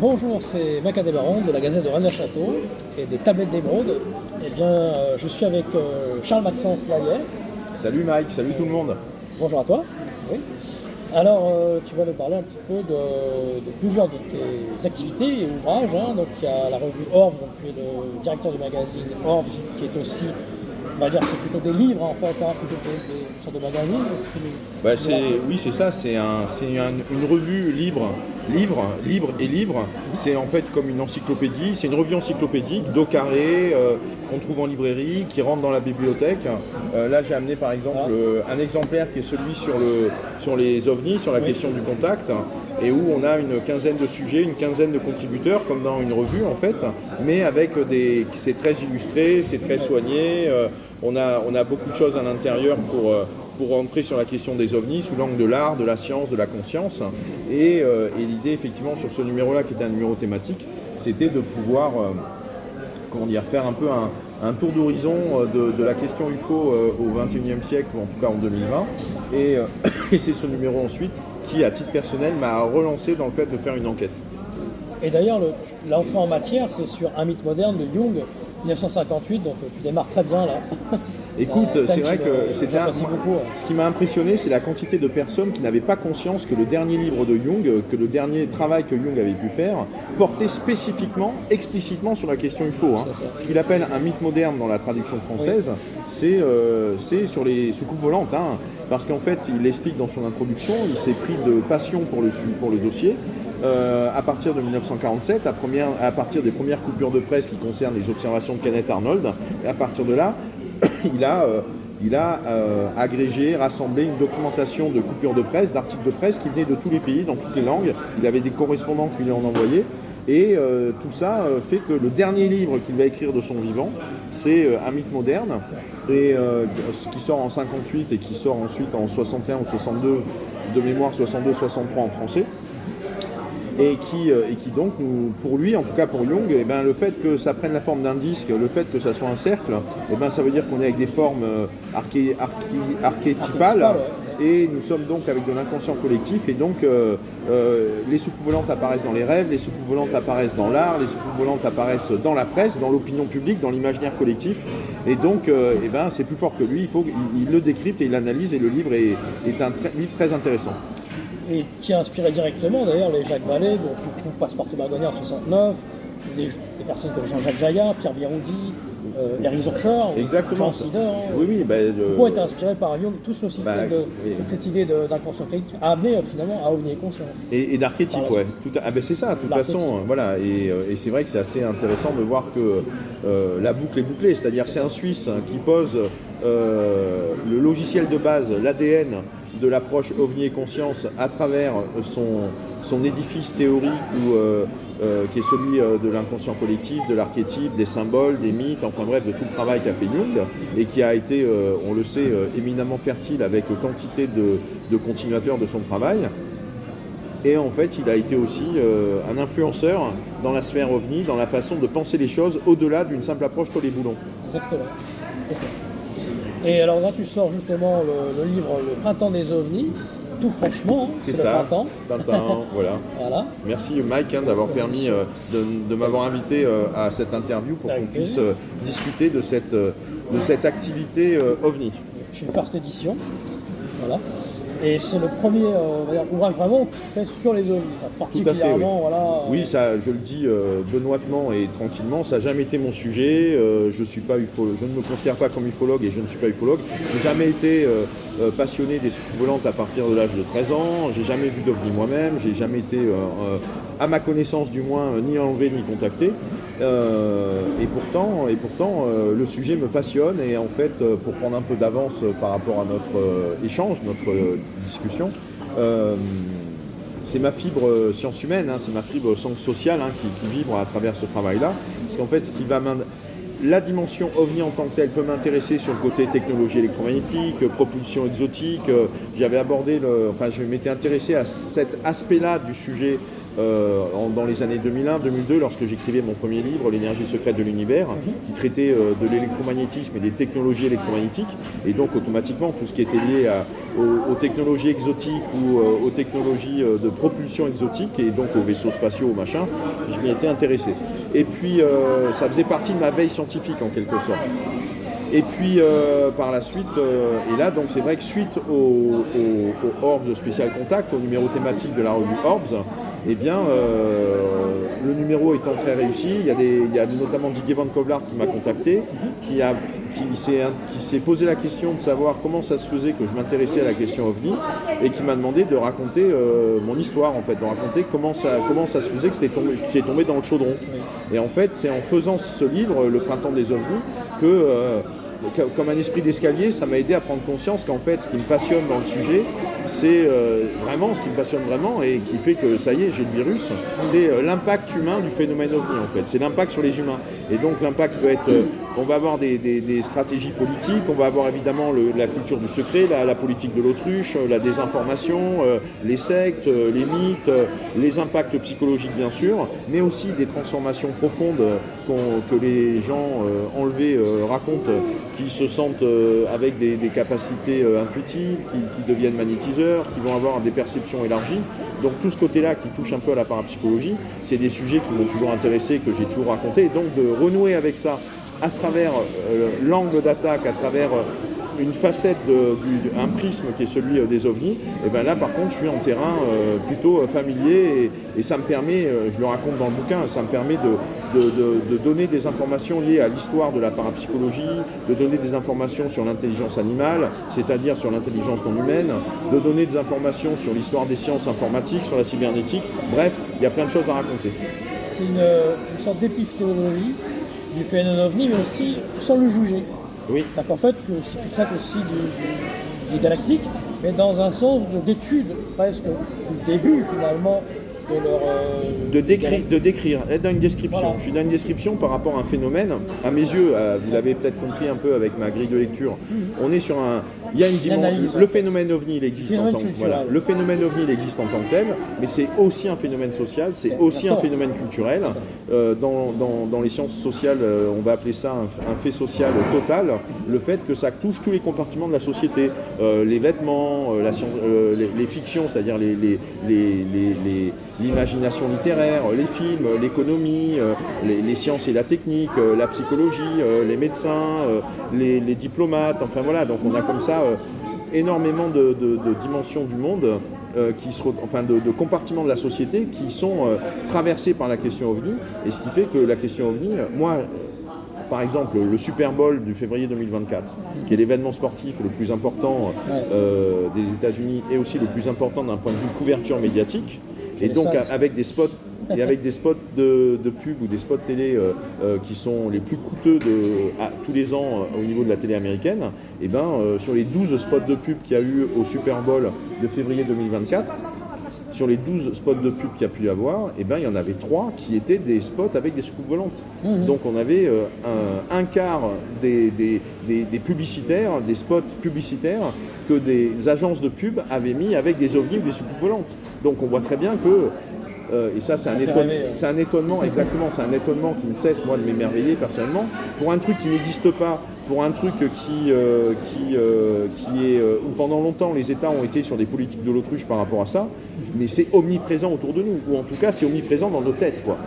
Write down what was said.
Bonjour, c'est Mac Adébaron de la Gazette de Rennes-le-Château et des Tablettes d'Émeraude. Eh bien, je suis avec Charles-Maxence Lallier. Salut Mike, salut tout le monde. Bonjour à toi. Oui. Alors, tu vas nous parler un petit peu de plusieurs de tes activités et ouvrages. Donc, il y a la revue Orbs, donc tu es le directeur du magazine Orbs, qui est aussi, on va dire, c'est plutôt des livres en fait, plutôt des sortes de magazines. Oui, c'est ça, c'est une revue libre et livre. C'est en fait comme une encyclopédie, c'est une revue encyclopédique, dos carré, qu'on trouve en librairie, qui rentre dans la bibliothèque. Là, j'ai amené par exemple un exemplaire qui est celui sur les ovnis, sur la question du contact, et où on a une quinzaine de sujets, une quinzaine de contributeurs, comme dans une revue en fait, mais avec c'est très illustré, c'est très soigné. On a beaucoup de choses à l'intérieur pour rentrer sur la question des ovnis sous l'angle de l'art, de la science, de la conscience. Et l'idée, effectivement, sur ce numéro-là, qui était un numéro thématique, c'était de pouvoir faire un peu un tour d'horizon de la question UFO au XXIe siècle, ou en tout cas en 2020. Et c'est ce numéro ensuite qui, à titre personnel, m'a relancé dans le fait de faire une enquête. Et d'ailleurs, l'entrée en matière, c'est sur Un mythe moderne de Jung, 1958, donc tu démarres très bien là. Écoute, c'est vrai que ce qui m'a impressionné, c'est la quantité de personnes qui n'avaient pas conscience que le dernier livre de Jung, que le dernier travail que Jung avait pu faire, portait spécifiquement, explicitement sur la question UFO. Ce qu'il appelle un mythe moderne dans la traduction française, c'est sur les soucoupes volantes. Parce qu'en fait, il explique dans son introduction, il s'est pris de passion pour le dossier. À partir de 1947, à partir des premières coupures de presse qui concernent les observations de Kenneth Arnold, et à partir de là, il a agrégé, rassemblé une documentation de coupures de presse, d'articles de presse qui venaient de tous les pays, dans toutes les langues. Il avait des correspondants qui lui en envoyaient. Et tout ça fait que le dernier livre qu'il va écrire de son vivant, c'est Un mythe moderne, et qui sort en 58 et qui sort ensuite en 61 ou 62, de mémoire 62-63 en français. Et qui donc, pour lui, en tout cas pour Jung, le fait que ça prenne la forme d'un disque, le fait que ça soit un cercle, ça veut dire qu'on est avec des formes archétypales, et nous sommes donc avec de l'inconscient collectif, et donc les soucoupes volantes apparaissent dans les rêves, les soucoupes volantes apparaissent dans l'art, les soucoupes volantes apparaissent dans la presse, dans l'opinion publique, dans l'imaginaire collectif, et donc c'est plus fort que lui, il le décrypte et il l'analyse, et le livre est un livre très intéressant. Et qui a inspiré directement d'ailleurs les Jacques Vallée, dont tout Passepartout Magonnier en 69, des personnes comme Jean-Jacques Jaillat, Pierre Viroudy, Eric Zorcher, Jean Sider. Beaucoup ont été inspirés par Jung, tout ce système toute cette idée d'inconscient collectif a amené finalement à OVNI et conscience. Et d'archétype, c'est ça, de toute façon, voilà. Et c'est vrai que c'est assez intéressant de voir que la boucle est bouclée, c'est-à-dire c'est un Suisse qui pose le logiciel de base, l'ADN, de l'approche OVNI et conscience à travers son édifice théorique qui est celui de l'inconscient collectif, de l'archétype, des symboles, des mythes, enfin bref, de tout le travail qu'a fait Jung, et qui a été, on le sait, éminemment fertile avec quantité de continuateurs de son travail. Et en fait, il a été aussi un influenceur dans la sphère OVNI, dans la façon de penser les choses au-delà d'une simple approche Collet-Boulon. Exactement, c'est ça. Et alors là, tu sors justement le livre Le Printemps des OVNIs, tout fraîchement, c'est le printemps. Voilà. Merci Mike d'avoir permis de m'avoir invité à cette interview pour qu'on puisse discuter de cette activité OVNI. Chez First Edition, voilà. Et c'est le premier ouvrage vraiment fait sur les ovnis, particulièrement. Oui, ça, je le dis benoîtement et tranquillement, ça n'a jamais été mon sujet. Je ne me considère pas comme ufologue et je ne suis pas ufologue. Je n'ai jamais été passionné des soucoupes volantes à partir de l'âge de 13 ans. J'ai jamais vu d'ovnis moi-même. J'ai jamais été, à ma connaissance du moins, ni enlevé ni contacté. Et pourtant, le sujet me passionne. Et en fait, pour prendre un peu d'avance par rapport à notre échange, notre discussion, c'est ma fibre science humaine, c'est ma fibre science sociale qui vibre à travers ce travail-là. Parce qu'en fait, la dimension OVNI en tant que telle peut m'intéresser sur le côté technologie électromagnétique, propulsion exotique. Je m'étais intéressé à cet aspect-là du sujet dans les années 2001-2002, lorsque j'écrivais mon premier livre, L'énergie secrète de l'univers, qui traitait de l'électromagnétisme et des technologies électromagnétiques. Et donc automatiquement, tout ce qui était lié aux technologies exotiques ou aux technologies de propulsion exotique, et donc aux vaisseaux spatiaux, machin, je m'y étais intéressé. Et puis, ça faisait partie de ma veille scientifique, en quelque sorte. Et puis par la suite, et là donc c'est vrai que suite au Orbs Special Contact, au numéro thématique de la revue Orbs, eh bien le numéro étant très réussi, il y a notamment Didier Van Kovlar qui m'a contacté, qui s'est posé la question de savoir comment ça se faisait que je m'intéressais à la question OVNI, et qui m'a demandé de raconter mon histoire, en fait, de raconter comment ça se faisait que c'est tombé dans le chaudron. Et en fait, c'est en faisant ce livre, Le Printemps des OVNIs, que comme un esprit d'escalier, ça m'a aidé à prendre conscience qu'en fait, ce qui me passionne dans le sujet, c'est vraiment ce qui me passionne vraiment et qui fait que ça y est, j'ai le virus, c'est l'impact humain du phénomène OVNI, en fait. C'est l'impact sur les humains. Et donc l'impact peut être, on va avoir des stratégies politiques, on va avoir évidemment la culture du secret, la politique de l'autruche, la désinformation, les sectes, les mythes, les impacts psychologiques bien sûr, mais aussi des transformations profondes que les gens enlevés racontent, qui se sentent avec des capacités intuitives, qui deviennent magnétiseurs, qui vont avoir des perceptions élargies. Donc tout ce côté-là qui touche un peu à la parapsychologie, c'est des sujets qui m'ont toujours intéressé, que j'ai toujours raconté. Et donc de renouer avec ça à travers l'angle d'attaque, à travers une facette, un prisme qui est celui des ovnis, et bien là par contre je suis en terrain plutôt familier, et ça me permet, je le raconte dans le bouquin, ça me permet de donner des informations liées à l'histoire de la parapsychologie, de donner des informations sur l'intelligence animale, c'est-à-dire sur l'intelligence non humaine, de donner des informations sur l'histoire des sciences informatiques, sur la cybernétique, bref, il y a plein de choses à raconter. C'est une sorte d'épiphénologie du phénomène OVNI, mais aussi sans le juger. Oui. C'est-à-dire qu'en fait, tu traites aussi des galactiques, mais dans un sens d'étude, presque, du début finalement de leur... de décrire, être dans une description. Voilà. Je suis dans une description par rapport à un phénomène. À mes yeux, vous l'avez peut-être compris un peu avec ma grille de lecture, on est sur un... Il y a une dimension. Le phénomène OVNI, il existe en tant que... Voilà. Le phénomène OVNI, il existe en tant que tel, mais c'est aussi un phénomène social, c'est aussi un phénomène culturel. Dans les sciences sociales, on va appeler ça un fait social total, le fait que ça touche tous les compartiments de la société. Les vêtements, les fictions, c'est-à-dire l'imagination littéraire, les films, l'économie, les sciences et la technique, la psychologie, les médecins, les diplomates, enfin voilà, donc on a comme ça énormément de dimensions du monde, de compartiments de la société qui sont traversés par la question OVNI, et ce qui fait que la question OVNI, moi, par exemple, le Super Bowl du février 2024, qui est l'événement sportif le plus important des États-Unis et aussi le plus important d'un point de vue couverture médiatique, et donc avec des spots de pub ou des spots télé qui sont les plus coûteux tous les ans au niveau de la télé américaine, et sur les 12 spots de pub qu'il y a eu au Super Bowl de février 2024, sur les 12 spots de pub qu'il y a pu y avoir, il y en avait 3 qui étaient des spots avec des soucoupes volantes. Donc on avait un quart des publicitaires, des spots publicitaires que des agences de pub avaient mis avec des ovnis ou des soucoupes volantes. Donc on voit très bien que et ça, c'est un étonnement, exactement, c'est un étonnement qui ne cesse, moi, de m'émerveiller personnellement. Pour un truc qui n'existe pas, pour un truc qui est où pendant longtemps les États ont été sur des politiques de l'autruche par rapport à ça, mais c'est omniprésent autour de nous, ou en tout cas c'est omniprésent dans nos têtes, quoi.